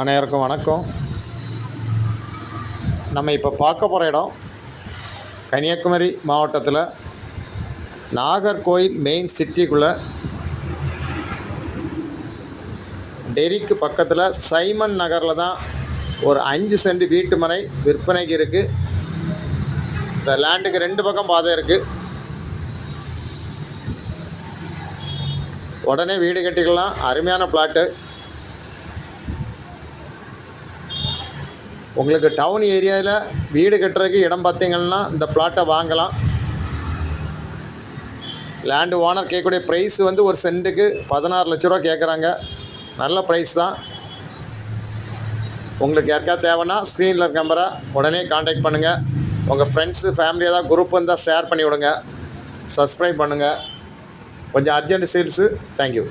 அனைவருக்கும் வணக்கம். நம்ம இப்போ பார்க்க போகிற இடம் கன்னியாகுமரி மாவட்டத்தில் நாகர்கோயில் மெயின் சிட்டிக்குள்ளே டெரிக்கு பக்கத்தில் சைமன் நகரில் தான் ஒரு 5 சென்ட் வீட்டு மனை விற்பனைக்கு இருக்குது. இந்த லேண்டுக்கு 2 பக்கம் பாதை இருக்குது. உடனே வீடு கட்டிக்கலாம். அருமையான பிளாட்டு. உங்களுக்கு டவுன் ஏரியாவில் வீடு கட்டுறதுக்கு இடம் பார்த்தீங்கன்னா இந்த பிளாட்டை வாங்கலாம். லேண்டு ஓனர் கேட்கக்கூடிய ப்ரைஸ் வந்து ஒரு சென்ட்டுக்கு 16 லட்ச ரூபா கேட்குறாங்க. நல்ல ப்ரைஸ் தான். உங்களுக்கு யாருக்காவது தேவைன்னா ஸ்க்ரீனில் இருக்க நம்பரை உடனே காண்டாக்ட் பண்ணுங்கள். உங்கள் ஃப்ரெண்ட்ஸு ஃபேமிலி ஏதாவது குரூப் இருந்தால் ஷேர் பண்ணி விடுங்க. சப்ஸ்கிரைப் பண்ணுங்கள். கொஞ்சம் அர்ஜென்ட் சேல்ஸு. தேங்க்யூ.